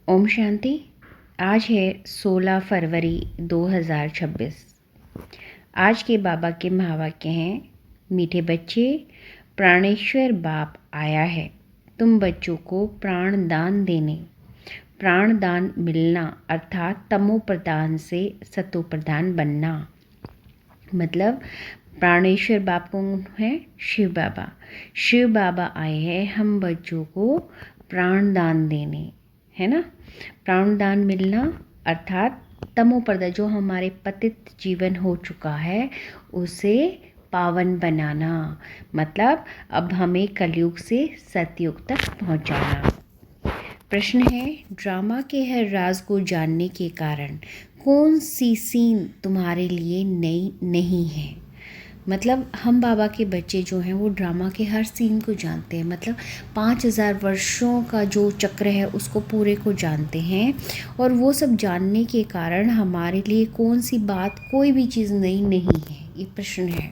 ओम शांति। आज है 16 फरवरी 2026। आज के बाबा के महावाक्य हैं, मीठे बच्चे, प्राणेश्वर बाप आया है तुम बच्चों को प्राण दान देने। प्राण दान मिलना अर्थात तमो प्रधान से सतो प्रधान बनना। मतलब प्राणेश्वर बाप कौन है? शिव बाबा। शिव बाबा आए हैं हम बच्चों को प्राण दान देने, है ना। प्राण दान मिलना अर्थात तमो प्रधान, जो हमारे पतित जीवन हो चुका है उसे पावन बनाना। मतलब अब हमें कलयुग से सतयुग तक पहुंचाना। प्रश्न है, ड्रामा के हर राज को जानने के कारण कौन सी सीन तुम्हारे लिए नई नहीं है? मतलब हम बाबा के बच्चे जो हैं वो ड्रामा के हर सीन को जानते हैं। मतलब 5000 वर्षों का जो चक्र है उसको पूरे को जानते हैं, और वो सब जानने के कारण हमारे लिए कौन सी बात, कोई भी चीज़ नई नहीं है। ये प्रश्न है।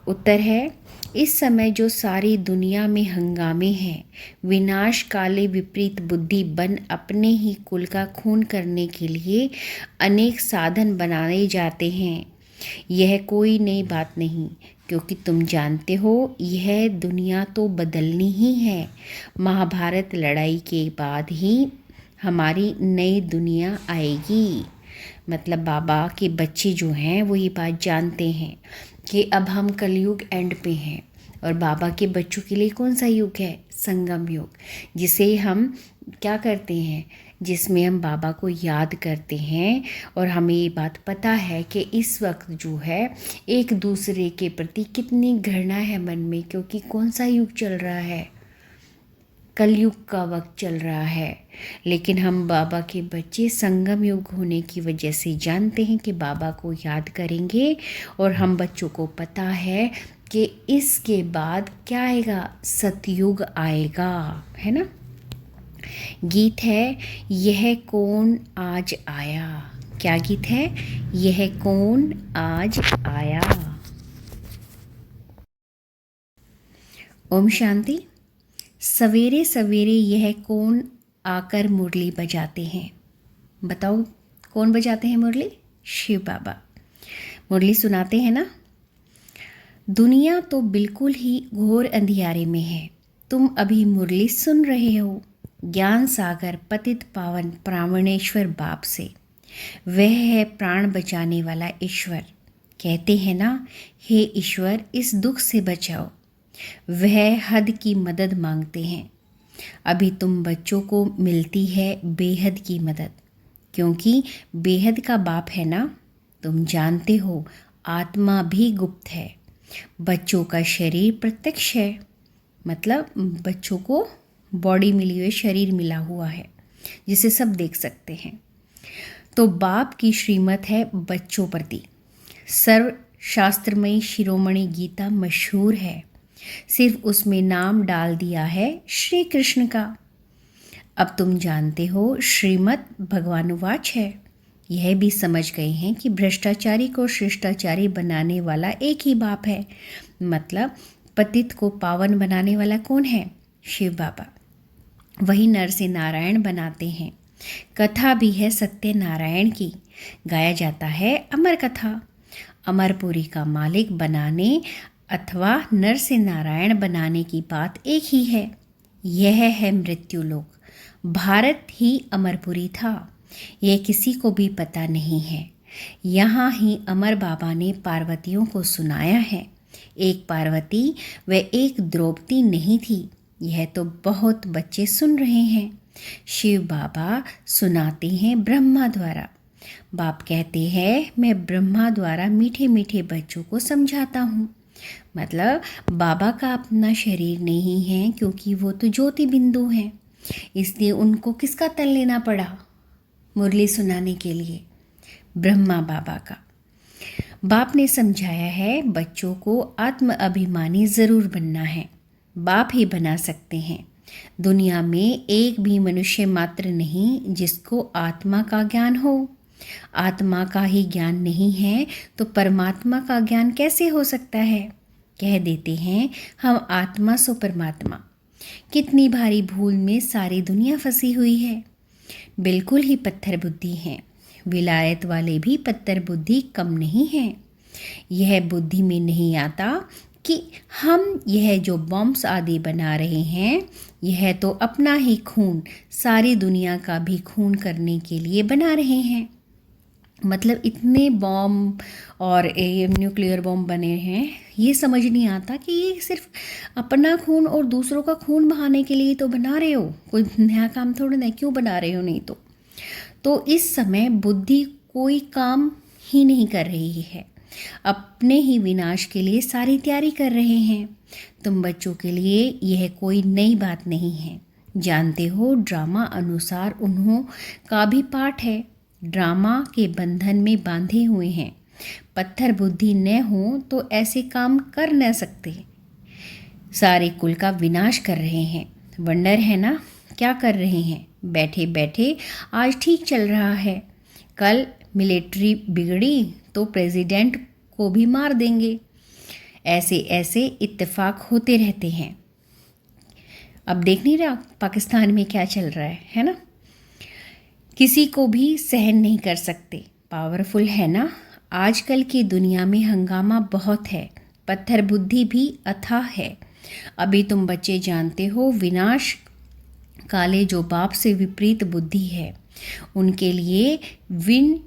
उत्तर है, इस समय जो सारी दुनिया में हंगामे हैं, विनाश काले विपरीत बुद्धि बन अपने ही कुल का खून करने के लिए अनेक साधन बनाए जाते हैं। यह कोई नई बात नहीं, क्योंकि तुम जानते हो यह दुनिया तो बदलनी ही है। महाभारत लड़ाई के बाद ही हमारी नई दुनिया आएगी। मतलब बाबा के बच्चे जो हैं वो ये बात जानते हैं कि अब हम कलयुग एंड पे हैं, और बाबा के बच्चों के लिए कौन सा युग है? संगम युग, जिसे हम क्या करते हैं, जिसमें हम बाबा को याद करते हैं। और हमें ये बात पता है कि इस वक्त जो है एक दूसरे के प्रति कितनी घृणा है मन में, क्योंकि कौन सा युग चल रहा है? कलयुग का वक्त चल रहा है। लेकिन हम बाबा के बच्चे संगम युग होने की वजह से जानते हैं कि बाबा को याद करेंगे, और हम बच्चों को पता है कि इसके बाद क्या आएगा? सतयुग आएगा, है ना। गीत है, यह कौन आज आया। क्या गीत है? यह कौन आज आया। ओम शांति। सवेरे सवेरे यह कौन आकर मुरली बजाते हैं? बताओ, कौन बजाते हैं मुरली? शिव बाबा मुरली सुनाते हैं ना। दुनिया तो बिल्कुल ही घोर अंधियारे में है, तुम अभी मुरली सुन रहे हो ज्ञान सागर पतित पावन प्राणेश्वर बाप से। वह है प्राण बचाने वाला ईश्वर। कहते हैं ना, हे ईश्वर इस दुख से बचाओ। वह हद की मदद मांगते हैं। अभी तुम बच्चों को मिलती है बेहद की मदद, क्योंकि बेहद का बाप है ना। तुम जानते हो आत्मा भी गुप्त है, बच्चों का शरीर प्रत्यक्ष है। मतलब बच्चों को बॉडी मिली हुई, शरीर मिला हुआ है जिसे सब देख सकते हैं। तो बाप की श्रीमत है बच्चों प्रति। सर्व शास्त्रमयी शिरोमणि गीता मशहूर है, सिर्फ उसमें नाम डाल दिया है श्री कृष्ण का। अब तुम जानते हो श्रीमत भगवानुवाच है। यह भी समझ गए हैं कि भ्रष्टाचारी को शिष्टाचारी बनाने वाला एक ही बाप है। मतलब पतित को पावन बनाने वाला कौन है? शिव बाबा। वही नर से नारायण बनाते हैं। कथा भी है सत्यनारायण की, गाया जाता है अमर कथा। अमरपुरी का मालिक बनाने अथवा नर से नारायण बनाने की बात एक ही है। यह है मृत्युलोक। भारत ही अमरपुरी था, यह किसी को भी पता नहीं है। यहाँ ही अमर बाबा ने पार्वतियों को सुनाया है। एक पार्वती व एक द्रौपदी नहीं थी, यह तो बहुत बच्चे सुन रहे हैं। शिव बाबा सुनाते हैं ब्रह्मा द्वारा। बाप कहते हैं मैं ब्रह्मा द्वारा मीठे मीठे बच्चों को समझाता हूँ। मतलब बाबा का अपना शरीर नहीं है, क्योंकि वो तो ज्योति बिंदु हैं, इसलिए उनको किसका तन लेना पड़ा मुरली सुनाने के लिए? ब्रह्मा बाबा का। बाप ने समझाया है बच्चों को आत्म अभिमानी ज़रूर बनना है। बाप ही बना सकते हैं। दुनिया में एक भी मनुष्य मात्र नहीं जिसको आत्मा का ज्ञान हो। आत्मा का ही ज्ञान नहीं है तो परमात्मा का ज्ञान कैसे हो सकता है? कह देते हैं हम आत्मा सो परमात्मा। कितनी भारी भूल में सारी दुनिया फंसी हुई है। बिल्कुल ही पत्थर बुद्धि हैं। विलायत वाले भी पत्थर बुद्धि कम नहीं हैं। यह बुद्धि में नहीं आता कि हम यह जो बॉम्ब्स आदि बना रहे हैं, यह तो अपना ही खून, सारी दुनिया का भी खून करने के लिए बना रहे हैं। मतलब इतने बॉम्ब और ये न्यूक्लियर बॉम्ब बने हैं, ये समझ नहीं आता कि ये सिर्फ अपना खून और दूसरों का खून बहाने के लिए तो बना रहे हो, कोई नया काम थोड़ा ना, क्यों बना रहे हो? नहीं तो इस समय बुद्धि कोई काम ही नहीं कर रही है, अपने ही विनाश के लिए सारी तैयारी कर रहे हैं। तुम बच्चों के लिए यह कोई नई बात नहीं है। जानते हो, ड्रामा अनुसार उन्हों का भी पाठ है। ड्रामा के बंधन में बांधे हुए हैं। पत्थर बुद्धि न हो तो ऐसे काम कर न सकते। सारे कुल का विनाश कर रहे हैं। वंडर है ना, क्या कर रहे हैं? बैठे बैठे आज ठीक चल रहा है, कल मिलिट्री बिगड़ी तो प्रेसिडेंट को भी मार देंगे। ऐसे ऐसे इत्तेफाक होते रहते हैं। अब देख नहीं रहा पाकिस्तान में क्या चल रहा है ना? किसी को भी सहन नहीं कर सकते। पावरफुल है ना? आजकल की दुनिया में हंगामा बहुत है, पत्थर बुद्धि भी अथाह है। अभी तुम बच्चे जानते हो, विनाश काले जो बाप से विपरीत बुद्धि है, उनके लिए विन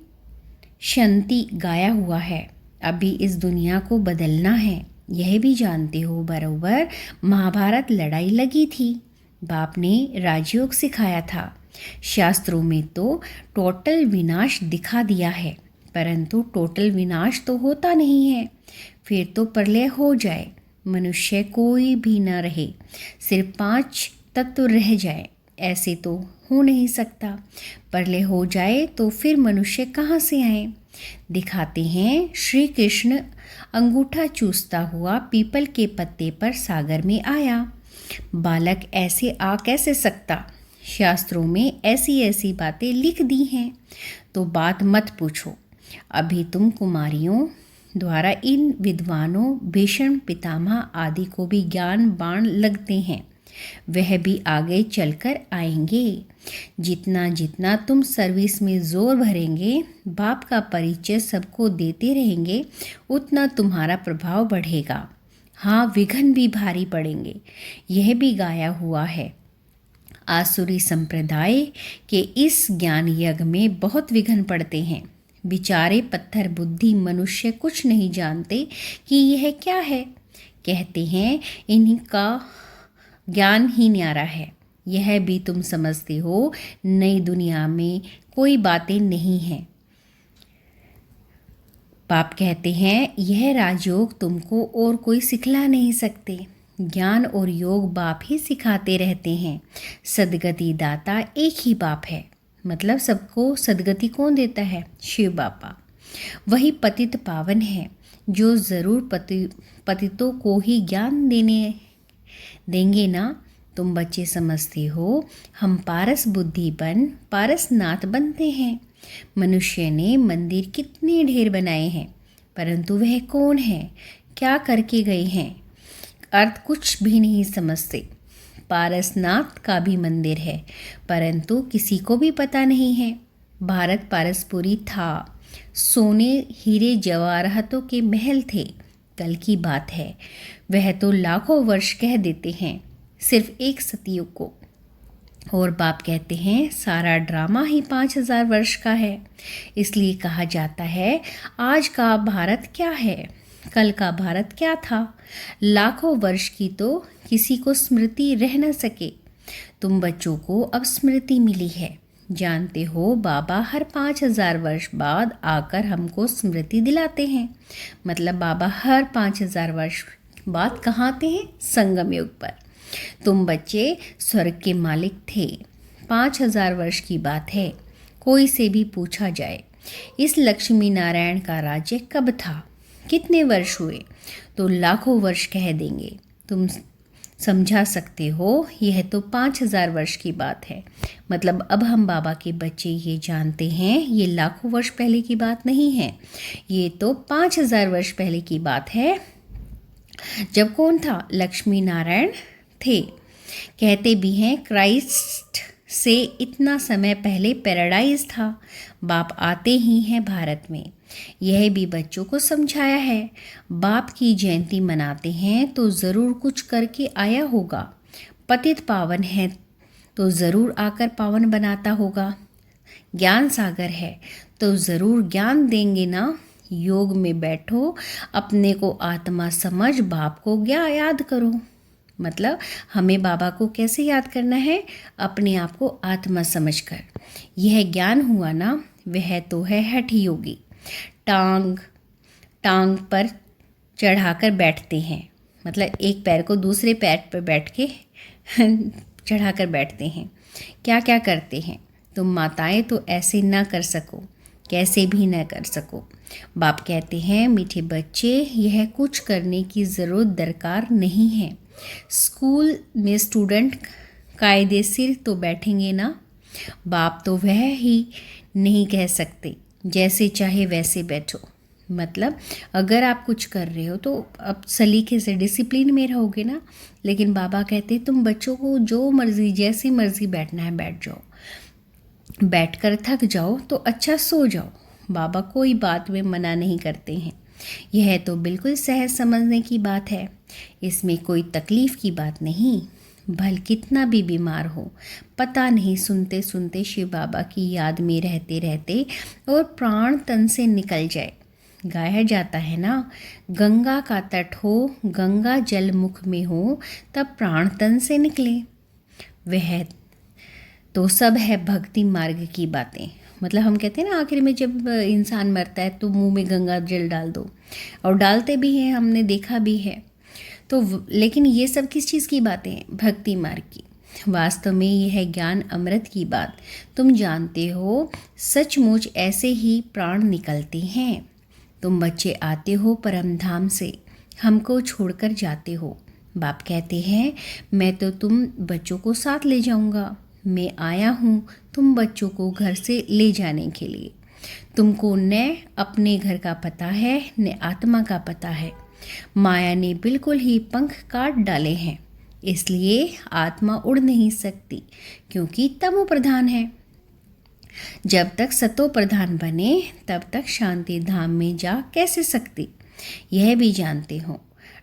शंति गाया हुआ है। अभी इस दुनिया को बदलना है, यह भी जानते हो। बरोबर महाभारत लड़ाई लगी थी, बाप ने राजयोग सिखाया था। शास्त्रों में तो टोटल विनाश दिखा दिया है, परंतु टोटल विनाश तो होता नहीं है। फिर तो प्रलय हो जाए, मनुष्य कोई भी न रहे, सिर्फ 5 तत्व रह जाए, ऐसे तो हो नहीं सकता। प्रलय हो जाए तो फिर मनुष्य कहाँ से आए? दिखाते हैं, श्री कृष्ण अंगूठा चूसता हुआ पीपल के पत्ते पर सागर में आया। बालक ऐसे आ कैसे सकता? शास्त्रों में ऐसी ऐसी बातें लिख दी हैं, तो बात मत पूछो। अभी तुम कुमारियों द्वारा इन विद्वानों, भीषण, पितामह आदि को भी ज्ञान बाण लगते हैं, वह भी आगे चलकर आएंगे। जितना जितना तुम सर्विस में जोर भरेंगे, बाप का परिचय सबको देते रहेंगे, उतना तुम्हारा प्रभाव बढ़ेगा। हाँ, विघ्न भी भारी पड़ेंगे, यह भी गाया हुआ है। आसुरी संप्रदाय के इस ज्ञान यज्ञ में बहुत विघ्न पड़ते हैं। बेचारे पत्थर बुद्धि मनुष्य कुछ नहीं जानते कि यह क्या है। कहते हैं इनका ज्ञान ही न्यारा है। यह भी तुम समझते हो, नई दुनिया में कोई बातें नहीं हैं। बाप कहते हैं यह राजयोग तुमको और कोई सिखला नहीं सकते। ज्ञान और योग बाप ही सिखाते रहते हैं। सदगति दाता एक ही बाप है। मतलब सबको सदगति कौन देता है? शिव बाबा। वही पतित पावन है, जो ज़रूर पतितों को ही ज्ञान देंगे ना। तुम बच्चे समझते हो, हम पारस बुद्धि पारसनाथ बनते हैं। मनुष्य ने मंदिर कितने ढेर बनाए हैं, परंतु वह कौन है, क्या करके गए हैं, अर्थ कुछ भी नहीं समझते। पारसनाथ का भी मंदिर है, परंतु किसी को भी पता नहीं है। भारत पारसपुरी था, सोने हीरे जवाहरातों के महल थे। कल की बात है, वह तो लाखों वर्ष कह देते हैं, सिर्फ एक सतयुग को। और बाप कहते हैं सारा ड्रामा ही 5000 वर्ष का है। इसलिए कहा जाता है आज का भारत क्या है, कल का भारत क्या था। लाखों वर्ष की तो किसी को स्मृति रह न सके। तुम बच्चों को अब स्मृति मिली है। जानते हो, बाबा हर 5000 वर्ष बाद आकर हमको स्मृति दिलाते हैं। मतलब बाबा हर 5000 वर्ष बाद कहाँ आते हैं? संगम युग पर। तुम बच्चे स्वर्ग के मालिक थे। 5000 वर्ष की बात है। कोई से भी पूछा जाए इस लक्ष्मी नारायण का राज्य कब था, कितने वर्ष हुए, तो लाखों वर्ष कह देंगे। तुम समझा सकते हो, यह तो 5000 वर्ष की बात है। मतलब अब हम बाबा के बच्चे ये जानते हैं, ये लाखों वर्ष पहले की बात नहीं है, ये तो 5000 वर्ष पहले की बात है। जब कौन था? लक्ष्मी नारायण थे। कहते भी हैं क्राइस्ट से इतना समय पहले पैराडाइज था। बाप आते ही हैं भारत में। यह भी बच्चों को समझाया है। बाप की जयंती मनाते हैं तो ज़रूर कुछ करके आया होगा। पतित पावन है तो ज़रूर आकर पावन बनाता होगा। ज्ञान सागर है तो ज़रूर ज्ञान देंगे ना। योग में बैठो, अपने को आत्मा समझ, बाप को क्या याद करो। मतलब हमें बाबा को कैसे याद करना है? अपने आप को आत्मा समझकर। यह ज्ञान हुआ ना, वह तो है हठ योगी। टांग पर चढ़ाकर बैठते हैं, मतलब एक पैर को दूसरे पैर पर बैठ के चढ़ाकर बैठते हैं। क्या क्या करते हैं? तुम माताएं तो ऐसे ना कर सको, कैसे भी न कर सको। बाप कहते हैं, मीठे बच्चे, यह कुछ करने की ज़रूरत दरकार नहीं है। स्कूल में स्टूडेंट कायदे सिर तो बैठेंगे ना। बाप तो वह ही नहीं कह सकते जैसे चाहे वैसे बैठो। मतलब अगर आप कुछ कर रहे हो तो अब सलीके से डिसिप्लिन में रहोगे ना। लेकिन बाबा कहते हैं तुम बच्चों को जो मर्जी जैसी मर्जी बैठना है बैठ जाओ। बैठकर थक जाओ तो अच्छा सो जाओ। बाबा कोई बात में मना नहीं करते हैं। यह तो बिल्कुल सहज समझने की बात है। इसमें कोई तकलीफ़ की बात नहीं। भल कितना भी बीमार हो, पता नहीं, सुनते सुनते शिव बाबा की याद में रहते रहते और प्राण तन से निकल जाए। गाया जाता है ना, गंगा का तट हो, गंगा जल मुख में हो, तब प्राण तन से निकले। वह तो सब है भक्ति मार्ग की बातें। मतलब हम कहते हैं ना, आखिर में जब इंसान मरता है तो मुंह में गंगा जल डाल दो, और डालते भी हैं, हमने देखा भी है। तो लेकिन ये सब किस चीज़ की बातें हैं? भक्ति मार्ग की। वास्तव में यह है ज्ञान अमृत की बात। तुम जानते हो, सचमुच ऐसे ही प्राण निकलते हैं। तुम बच्चे आते हो परम धाम से, हमको छोड़कर जाते हो। बाप कहते हैं, मैं तो तुम बच्चों को साथ ले जाऊंगा। मैं आया हूँ तुम बच्चों को घर से ले जाने के लिए। तुमको न अपने घर का पता है न आत्मा का पता है। माया ने बिल्कुल ही पंख काट डाले हैं, इसलिए आत्मा उड़ नहीं सकती, क्योंकि तमो प्रधान है। जब तक सतो प्रधान बने तब तक शांति धाम में जा कैसे सकती? यह भी जानते हो,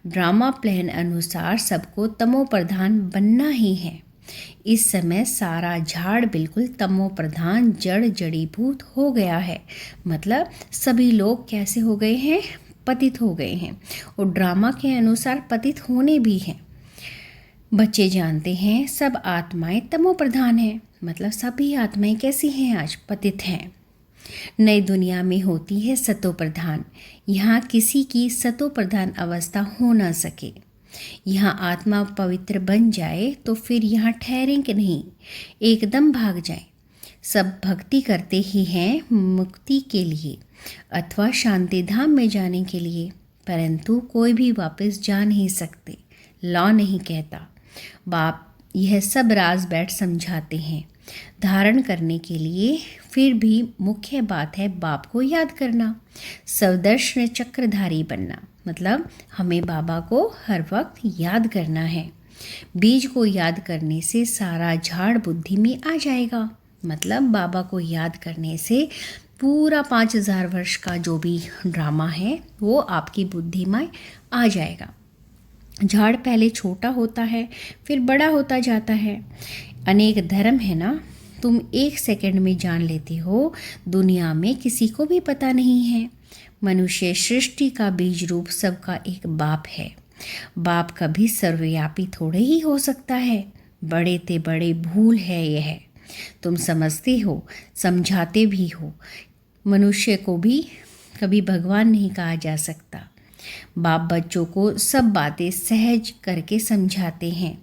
ड्रामा प्लान अनुसार सबको तमो प्रधान बनना ही है। इस समय सारा झाड़ बिल्कुल तमो प्रधान जड़ जड़ीभूत हो गया है। मतलब सभी लोग कैसे हो गए हैं? पतित हो गए हैं, और ड्रामा के अनुसार पतित होने भी हैं। बच्चे जानते हैं सब आत्माएं तमो प्रधान हैं। मतलब सभी आत्माएं कैसी हैं? आज पतित हैं। नई दुनिया में होती है सतो प्रधान। यहाँ किसी की सतो प्रधान अवस्था हो ना सके। यहाँ आत्मा पवित्र बन जाए तो फिर यहाँ ठहरेंगे नहीं, एकदम भाग जाए। सब भक्ति करते ही हैं मुक्ति के लिए अथवा शांति धाम में जाने के लिए, परंतु कोई भी वापस जा नहीं सकते। लॉ नहीं कहता। बाप यह सब राज बैठ समझाते हैं धारण करने के लिए। फिर भी मुख्य बात है बाप को याद करना, सवदर्शन चक्रधारी बनना। मतलब हमें बाबा को हर वक्त याद करना है। बीज को याद करने से सारा झाड़ बुद्धि में आ जाएगा। मतलब बाबा को याद करने से पूरा 5000 वर्ष का जो भी ड्रामा है वो आपकी बुद्धि में आ जाएगा। झाड़ पहले छोटा होता है, फिर बड़ा होता जाता है। अनेक धर्म है ना, तुम 1 सेकंड में जान लेते हो। दुनिया में किसी को भी पता नहीं है। मनुष्य सृष्टि का बीज रूप सबका एक बाप है। बाप कभी सर्वव्यापी थोड़े ही हो सकता है। बड़े ते बड़े भूल है यह। तुम समझते हो, समझाते भी हो। मनुष्य को भी कभी भगवान नहीं कहा जा सकता। बाप बच्चों को सब बातें सहज करके समझाते हैं।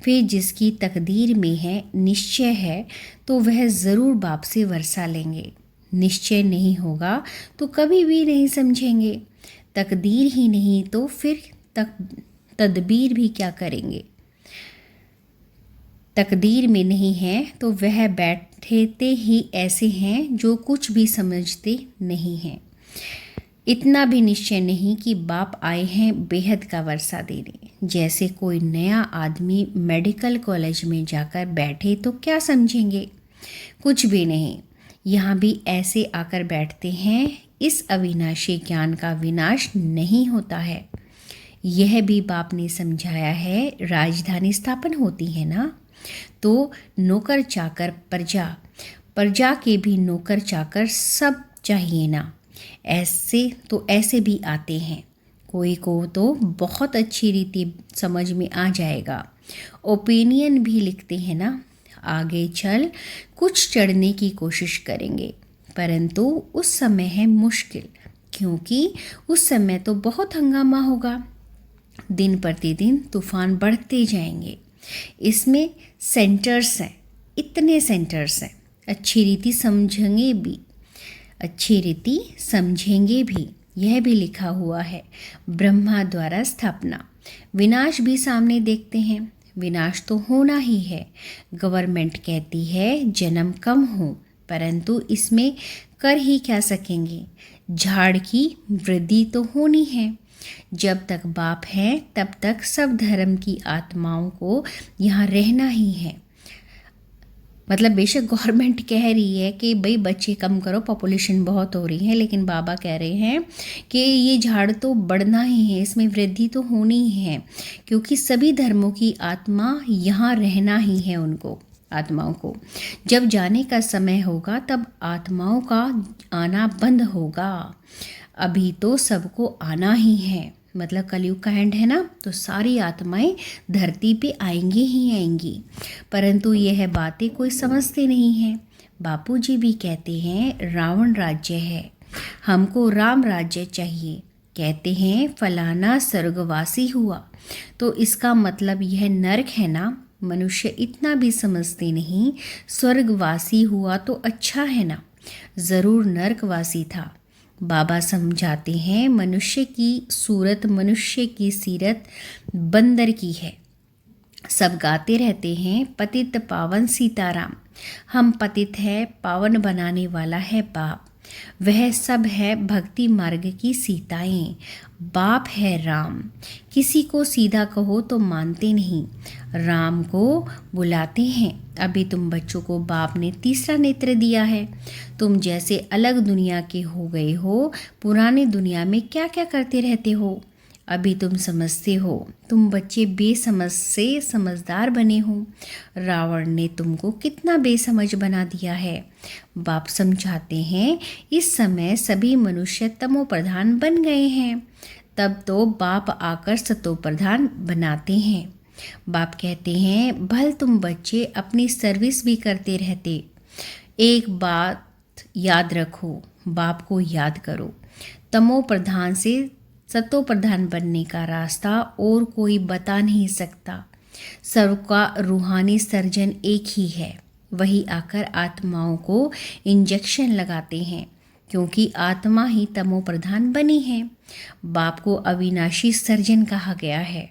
फिर जिसकी तकदीर में है, निश्चय है, तो वह ज़रूर बाप से वर्षा लेंगे। निश्चय नहीं होगा तो कभी भी नहीं समझेंगे। तकदीर ही नहीं तो फिर तदबीर भी क्या करेंगे? तकदीर में नहीं है तो वह बैठते ही ऐसे हैं जो कुछ भी समझते नहीं हैं। इतना भी निश्चय नहीं कि बाप आए हैं बेहद का वर्षा देने। जैसे कोई नया आदमी मेडिकल कॉलेज में जाकर बैठे तो क्या समझेंगे? कुछ भी नहीं। यहाँ भी ऐसे आकर बैठते हैं। इस अविनाशी ज्ञान का विनाश नहीं होता है। यह भी बाप ने समझाया है। राजधानी स्थापन होती है ना, तो नौकर चाकर प्रजा, प्रजा के भी नौकर चाकर सब चाहिए ना। ऐसे भी आते हैं। कोई को तो बहुत अच्छी रीति समझ में आ जाएगा। ओपिनियन भी लिखते हैं ना। आगे चल कुछ चढ़ने की कोशिश करेंगे, परंतु उस समय है मुश्किल, क्योंकि उस समय तो बहुत हंगामा होगा। दिन प्रतिदिन तूफान बढ़ते जाएंगे। इसमें सेंटर्स हैं, इतने सेंटर्स हैं। अच्छी रीति समझेंगे भी। यह भी लिखा हुआ है, ब्रह्मा द्वारा स्थापना। विनाश भी सामने देखते हैं। विनाश तो होना ही है। गवर्नमेंट कहती है जन्म कम हो, परंतु इसमें कर ही क्या सकेंगे। झाड़ की वृद्धि तो होनी है। जब तक बाप है तब तक सब धर्म की आत्माओं को यहाँ रहना ही है। मतलब बेशक गवर्नमेंट कह रही है कि भाई बच्चे कम करो, पॉपुलेशन बहुत हो रही है, लेकिन बाबा कह रहे हैं कि ये झाड़ तो बढ़ना ही है, इसमें वृद्धि तो होनी ही है, क्योंकि सभी धर्मों की आत्मा यहाँ रहना ही है। उनको आत्माओं को जब जाने का समय होगा तब आत्माओं का आना बंद होगा। अभी तो सबको आना ही है। मतलब कलयुग का एंड है ना, तो सारी आत्माएं धरती पे आएंगी ही आएंगी, परंतु यह बातें कोई समझते नहीं हैं। बापूजी भी कहते हैं रावण राज्य है, हमको राम राज्य चाहिए। कहते हैं फलाना स्वर्गवासी हुआ, तो इसका मतलब यह नरक है ना। मनुष्य इतना भी समझते नहीं। स्वर्गवासी हुआ तो अच्छा है ना, ज़रूर नरकवासी था। बाबा समझाते हैं मनुष्य की सूरत, मनुष्य की सीरत बंदर की है। सब गाते रहते हैं पतित पावन सीताराम। हम पतित है, पावन बनाने वाला है बाप। वह सब है भक्ति मार्ग की सीताएं। बाप है राम। किसी को सीधा कहो तो मानते नहीं, राम को बुलाते हैं। अभी तुम बच्चों को बाप ने तीसरा नेत्र दिया है। तुम जैसे अलग दुनिया के हो गए हो, पुरानी दुनिया में क्या क्या करते रहते हो। अभी तुम समझते हो। तुम बच्चे बेसमझ से समझदार बने हो। रावण ने तुमको कितना बेसमझ बना दिया है। बाप समझाते हैं इस समय सभी मनुष्य तमो प्रधान बन गए हैं, तब तो बाप आकर सतो प्रधान बनाते हैं। बाप कहते हैं भल तुम बच्चे अपनी सर्विस भी करते रहते। एक बात याद रखो, बाप को याद करो। तमो प्रधान से सतो प्रधान बनने का रास्ता और कोई बता नहीं सकता। सर्व का रूहानी सर्जन एक ही है। वही आकर आत्माओं को इंजेक्शन लगाते हैं, क्योंकि आत्मा ही तमो प्रधान बनी है। बाप को अविनाशी सर्जन कहा गया है।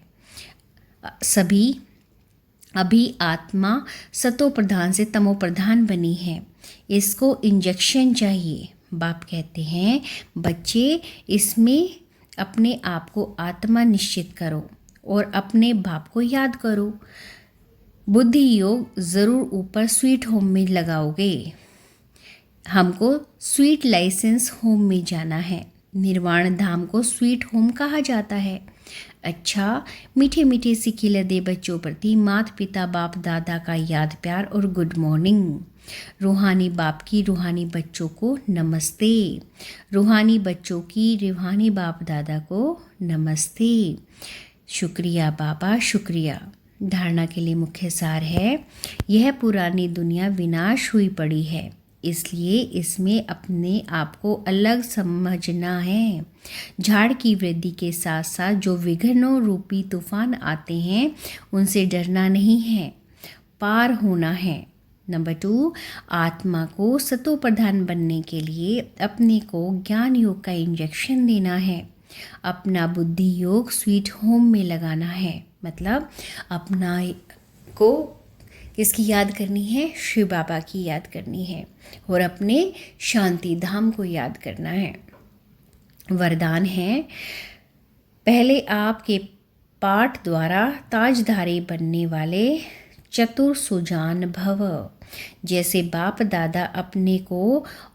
अभी आत्मा सतो प्रधान से तमो प्रधान बनी है। इसको इंजेक्शन चाहिए। बाप कहते हैं बच्चे इसमें अपने आप को आत्मा निश्चित करो और अपने बाप को याद करो। बुद्धि योग ज़रूर ऊपर स्वीट होम में लगाओगे। हमको स्वीट लाइसेंस होम में जाना है। निर्वाण धाम को स्वीट होम कहा जाता है। अच्छा, मीठे मीठे सी खिले दे बच्चों प्रति माता पिता बाप दादा का याद प्यार और गुड मॉर्निंग। रूहानी बाप की रूहानी बच्चों को नमस्ते। रूहानी बच्चों की रूहानी बाप दादा को नमस्ते। शुक्रिया बाबा, शुक्रिया। धारणा के लिए मुख्य सार है, यह पुरानी दुनिया विनाश हुई पड़ी है, इसलिए इसमें अपने आप को अलग समझना है। झाड़ की वृद्धि के साथ साथ जो विघ्नों रूपी तूफान आते हैं उनसे डरना नहीं है, पार होना है। नंबर 2, आत्मा को सतो प्रधान बनने के लिए अपने को ज्ञान योग का इंजेक्शन देना है। अपना बुद्धि योग स्वीट होम में लगाना है। मतलब अपना को किसकी याद करनी है? शिव बाबा की याद करनी है और अपने शांति धाम को याद करना है। वरदान है, पहले आपके पाठ द्वारा ताजधारी बनने वाले चतुर सुजान भव। जैसे बाप दादा अपने को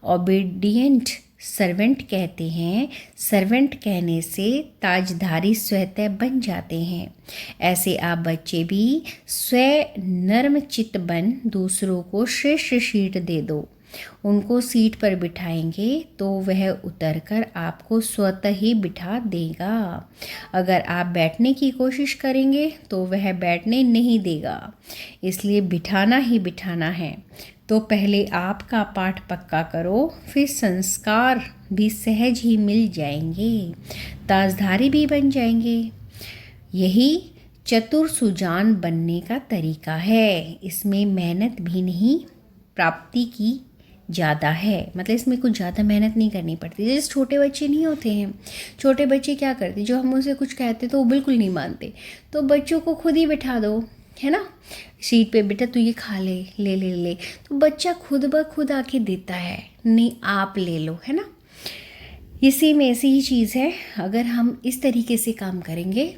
ओबीडियंट सर्वेंट कहते हैं, सर्वेंट कहने से ताजधारी स्वतः बन जाते हैं, ऐसे आप बच्चे भी स्वयं नर्म चित्त बन दूसरों को श्रेष्ठ सीट दे दो। उनको सीट पर बिठाएंगे तो वह उतरकर आपको स्वतः ही बिठा देगा। अगर आप बैठने की कोशिश करेंगे तो वह बैठने नहीं देगा। इसलिए बिठाना ही बिठाना है। तो पहले आपका पाठ पक्का करो, फिर संस्कार भी सहज ही मिल जाएंगे, ताजधारी भी बन जाएंगे। यही चतुर सुजान बनने का तरीका है। इसमें मेहनत भी नहीं, प्राप्ति की ज़्यादा है। मतलब इसमें कुछ ज़्यादा मेहनत नहीं करनी पड़ती। जैसे छोटे बच्चे नहीं होते हैं, छोटे बच्चे क्या करते, जो हम उनसे कुछ कहते तो वो बिल्कुल नहीं मानते, तो बच्चों को खुद ही बिठा दो, है ना, सीट पे, बेटा तू ये खा ले, ले ले ले, तो बच्चा खुद ब खुद आके देता है, नहीं आप ले लो, है ना। इसी में ऐसी ही चीज़ है। अगर हम इस तरीके से काम करेंगे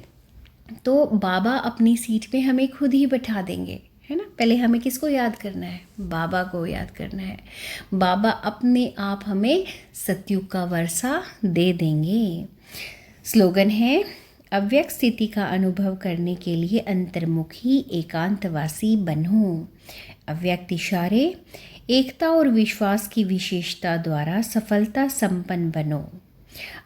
तो बाबा अपनी सीट पे हमें खुद ही बैठा देंगे, है ना। पहले हमें किसको याद करना है, बाबा को याद करना है। बाबा अपने आप हमें सतयुग का वर्षा दे देंगे। स्लोगन है, अव्यक्त स्थिति का अनुभव करने के लिए अंतर्मुखी एकांतवासी बनो। अव्यक्त इशारे, एकता और विश्वास की विशेषता द्वारा सफलता संपन्न बनो।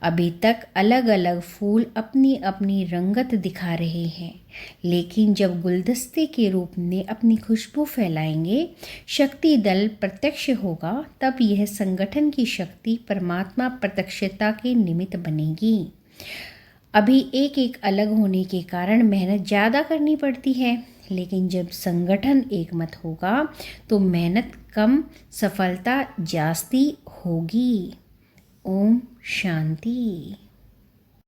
अभी तक अलग अलग फूल अपनी अपनी रंगत दिखा रहे हैं, लेकिन जब गुलदस्ते के रूप में अपनी खुशबू फैलाएंगे, शक्ति दल प्रत्यक्ष होगा, तब यह संगठन की शक्ति परमात्मा प्रत्यक्षता के निमित्त बनेगी। अभी एक एक अलग होने के कारण मेहनत ज़्यादा करनी पड़ती है, लेकिन जब संगठन एक मत होगा तो मेहनत कम, सफलता जास्ती होगी। ओम शांति।